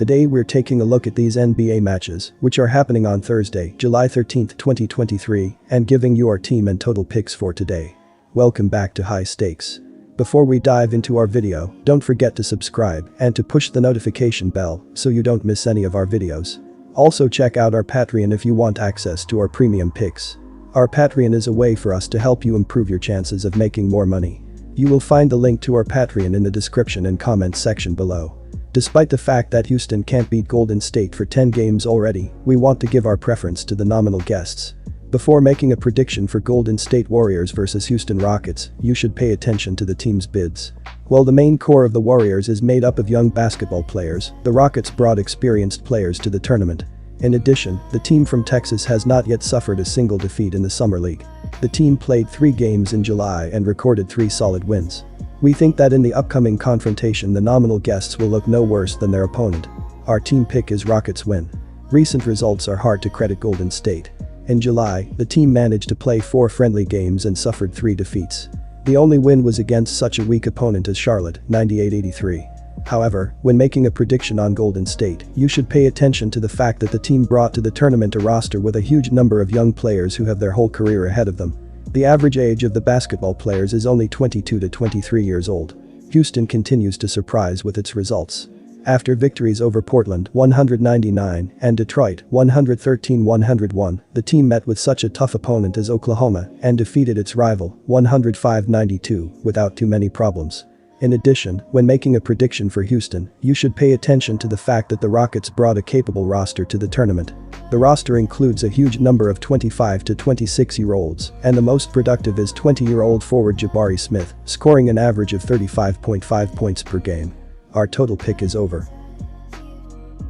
Today we're taking a look at these NBA matches, which are happening on Thursday, July 13, 2023, and giving you our team and total picks for today. Welcome back to High Stakes. Before we dive into our video, don't forget to subscribe and to push the notification bell so you don't miss any of our videos. Also check out our Patreon if you want access to our premium picks. Our Patreon is a way for us to help you improve your chances of making more money. You will find the link to our Patreon in the description and comments section below. Despite the fact that Houston can't beat Golden State for 10 games already, we want to give our preference to the nominal guests. Before making a prediction for Golden State Warriors versus Houston Rockets, you should pay attention to the team's bids. While the main core of the Warriors is made up of young basketball players, the Rockets brought experienced players to the tournament. In addition, the team from Texas has not yet suffered a single defeat in the Summer League. The team played 3 games in July and recorded 3 solid wins. We think that in the upcoming confrontation the nominal guests will look no worse than their opponent. Our team pick is Rockets win. Recent results are hard to credit Golden State. In July, the team managed to play 4 friendly games and suffered 3 defeats. The only win was against such a weak opponent as Charlotte, 98-83. However, when making a prediction on Golden State, you should pay attention to the fact that the team brought to the tournament a roster with a huge number of young players who have their whole career ahead of them. The average age of the basketball players is only 22 to 23 years old. Houston continues to surprise with its results. After victories over Portland 199 and Detroit 113-101, the team met with such a tough opponent as Oklahoma and defeated its rival 105-92 without too many problems. In addition, when making a prediction for Houston, you should pay attention to the fact that the Rockets brought a capable roster to the tournament. The roster includes a huge number of 25 to 26-year-olds, and the most productive is 20-year-old forward Jabari Smith, scoring an average of 35.5 points per game. Our total pick is over.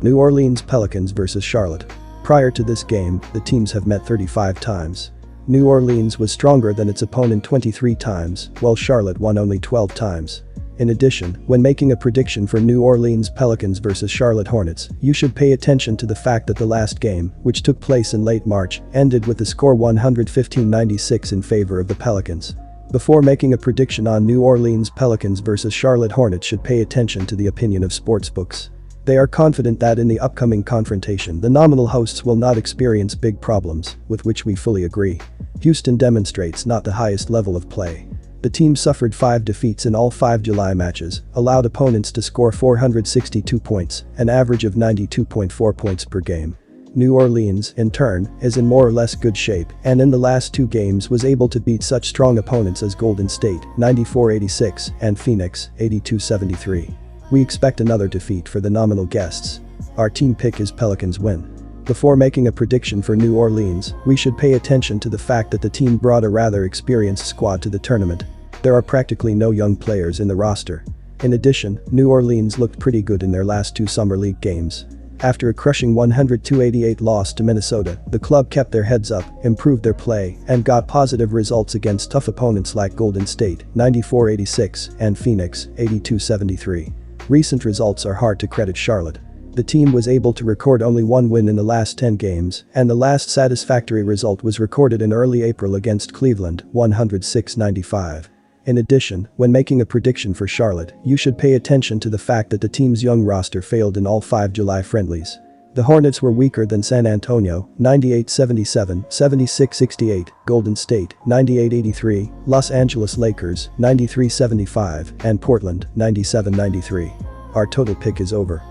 New Orleans Pelicans vs Charlotte. Prior to this game, the teams have met 35 times. New Orleans was stronger than its opponent 23 times, while Charlotte won only 12 times. In addition, when making a prediction for New Orleans Pelicans vs Charlotte Hornets, you should pay attention to the fact that the last game, which took place in late March, ended with the score 115-96 in favor of the Pelicans. Before making a prediction on New Orleans Pelicans vs Charlotte Hornets should pay attention to the opinion of sportsbooks. They are confident that in the upcoming confrontation the nominal hosts will not experience big problems, with which we fully agree. Houston demonstrates not the highest level of play. The team suffered 5 defeats in all 5 July matches, allowed opponents to score 462 points, an average of 92.4 points per game. New Orleans, in turn, is in more or less good shape and in the last 2 games was able to beat such strong opponents as Golden State, 94-86, and Phoenix, 82-73. We expect another defeat for the nominal guests. Our team pick is Pelicans win. Before making a prediction for New Orleans, we should pay attention to the fact that the team brought a rather experienced squad to the tournament. There are practically no young players in the roster. In addition, New Orleans looked pretty good in their last 2 Summer League games. After a crushing 102-88 loss to Minnesota, the club kept their heads up, improved their play, and got positive results against tough opponents like Golden State, 94-86, and Phoenix, 82-73. Recent results are hard to credit Charlotte. The team was able to record only 1 win in the last 10 games, and the last satisfactory result was recorded in early April against Cleveland, 106-95. In addition, when making a prediction for Charlotte, you should pay attention to the fact that the team's young roster failed in all 5 July friendlies. The Hornets were weaker than San Antonio, 98-77, 76-68, Golden State, 98-83, Los Angeles Lakers, 93-75, and Portland, 97-93. Our total pick is over.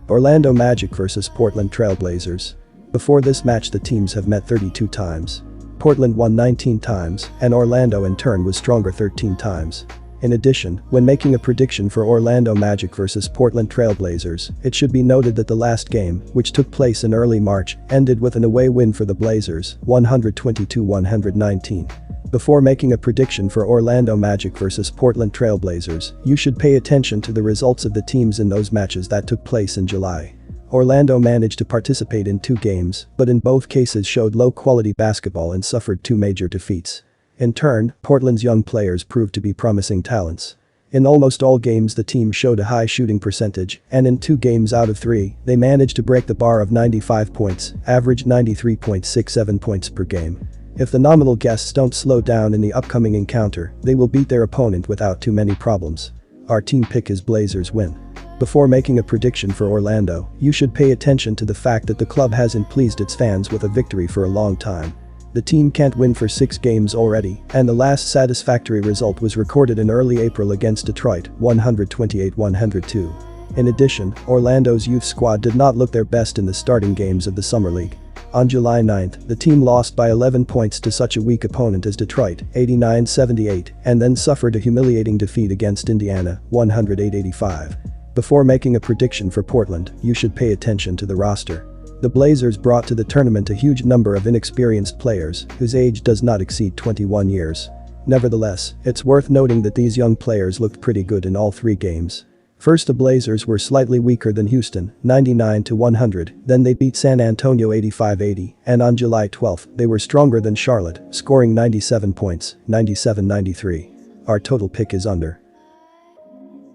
Orlando Magic vs Portland Trail Blazers. Before this match the teams have met 32 times. Portland won 19 times, and Orlando in turn was stronger 13 times. In addition, when making a prediction for Orlando Magic vs Portland Trail Blazers, it should be noted that the last game, which took place in early March, ended with an away win for the Blazers, 122-119. Before making a prediction for Orlando Magic vs Portland Trail Blazers, you should pay attention to the results of the teams in those matches that took place in July. Orlando managed to participate in 2 games, but in both cases showed low-quality basketball and suffered 2 major defeats. In turn, Portland's young players proved to be promising talents. In almost all games the team showed a high shooting percentage, and in 2 games out of 3, they managed to break the bar of 95 points, average 93.67 points per game. If the nominal guests don't slow down in the upcoming encounter, they will beat their opponent without too many problems. Our team pick is Blazers win. Before making a prediction for Orlando, you should pay attention to the fact that the club hasn't pleased its fans with a victory for a long time. The team can't win for 6 games already, and the last satisfactory result was recorded in early April against Detroit, 128-102. In addition, Orlando's youth squad did not look their best in the starting games of the Summer League. On July 9th, the team lost by 11 points to such a weak opponent as Detroit, 89-78, and then suffered a humiliating defeat against Indiana, 108-85. Before making a prediction for Portland, you should pay attention to the roster. The Blazers brought to the tournament a huge number of inexperienced players whose age does not exceed 21 years. Nevertheless, it's worth noting that these young players looked pretty good in all 3 games. First, the Blazers were slightly weaker than Houston, 99-100, then they beat San Antonio 85-80, and on July 12th, they were stronger than Charlotte, scoring 97 points, 97-93. Our total pick is under.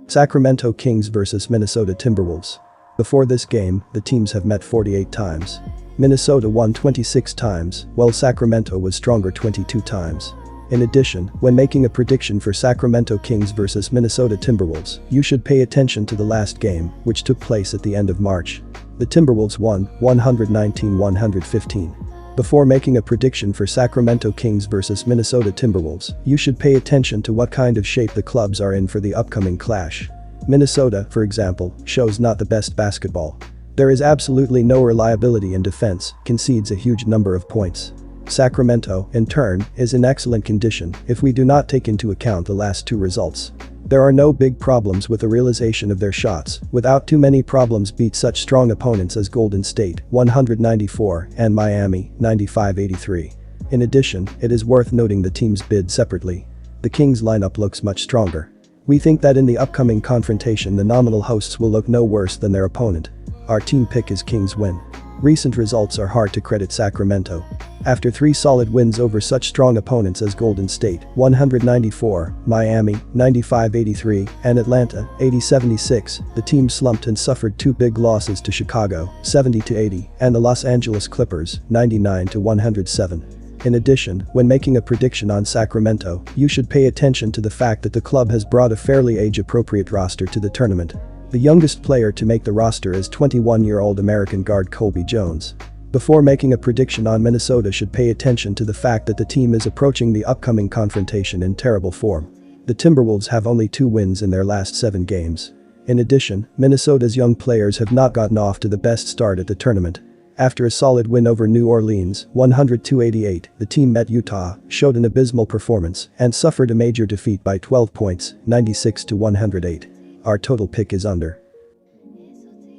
Sacramento Kings vs Minnesota Timberwolves. Before this game, the teams have met 48 times. Minnesota won 26 times, while Sacramento was stronger 22 times. In addition, when making a prediction for Sacramento Kings vs Minnesota Timberwolves, you should pay attention to the last game, which took place at the end of March. The Timberwolves won, 119-115. Before making a prediction for Sacramento Kings vs Minnesota Timberwolves, you should pay attention to what kind of shape the clubs are in for the upcoming clash. Minnesota, for example, shows not the best basketball. There is absolutely no reliability in defense, concedes a huge number of points. Sacramento, in turn, is in excellent condition if we do not take into account the last 2 results. There are no big problems with the realization of their shots, without too many problems beat such strong opponents as Golden State, 194, and Miami, 95-83. In addition, it is worth noting the teams bid separately. The Kings lineup looks much stronger. We think that in the upcoming confrontation the nominal hosts will look no worse than their opponent. Our team pick is Kings win. Recent results are hard to credit Sacramento. After 3 solid wins over such strong opponents as Golden State, 194, Miami, 95-83, and Atlanta, 80-76, the team slumped and suffered 2 big losses to Chicago, 70-80, and the Los Angeles Clippers, 99-107. In addition, when making a prediction on Sacramento, you should pay attention to the fact that the club has brought a fairly age-appropriate roster to the tournament. The youngest player to make the roster is 21-year-old American guard Colby Jones. Before making a prediction on Minnesota should pay attention to the fact that the team is approaching the upcoming confrontation in terrible form. The Timberwolves have only 2 wins in their last 7 games. In addition, Minnesota's young players have not gotten off to the best start at the tournament. After a solid win over New Orleans, 102-88, the team met Utah, showed an abysmal performance, and suffered a major defeat by 12 points, 96-108. Our total pick is under.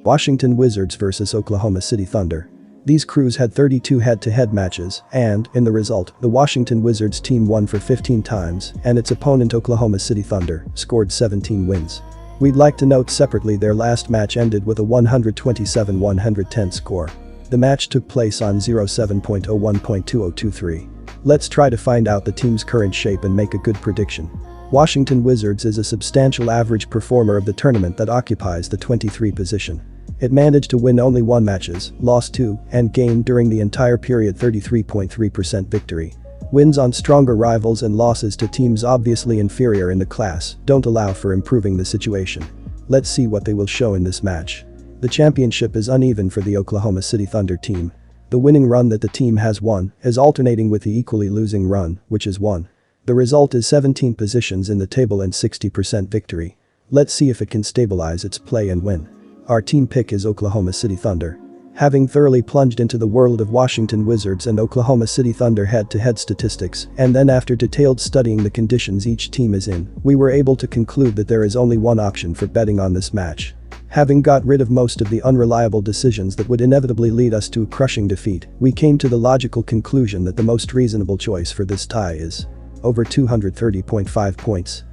Washington Wizards vs Oklahoma City Thunder. These crews had 32 head-to-head matches, and, in the result, the Washington Wizards team won for 15 times, and its opponent Oklahoma City Thunder scored 17 wins. We'd like to note separately their last match ended with a 127-110 score. The match took place on 07.01.2023. Let's try to find out the team's current shape and make a good prediction. Washington Wizards is a substantial average performer of the tournament that occupies the 23 position. It managed to win only 1 matches, lost 2, and gained during the entire period 33.3% victory. Wins on stronger rivals and losses to teams obviously inferior in the class don't allow for improving the situation. Let's see what they will show in this match. The championship is uneven for the Oklahoma City Thunder team. The winning run that the team has won is alternating with the equally losing run, which is 1. The result is 17 positions in the table and 60% victory. Let's see if it can stabilize its play and win. Our team pick is Oklahoma City Thunder. Having thoroughly plunged into the world of Washington Wizards and Oklahoma City Thunder head-to-head statistics, and then after detailed studying the conditions each team is in, we were able to conclude that there is only one option for betting on this match. Having got rid of most of the unreliable decisions that would inevitably lead us to a crushing defeat, we came to the logical conclusion that the most reasonable choice for this tie is over 230.5 points.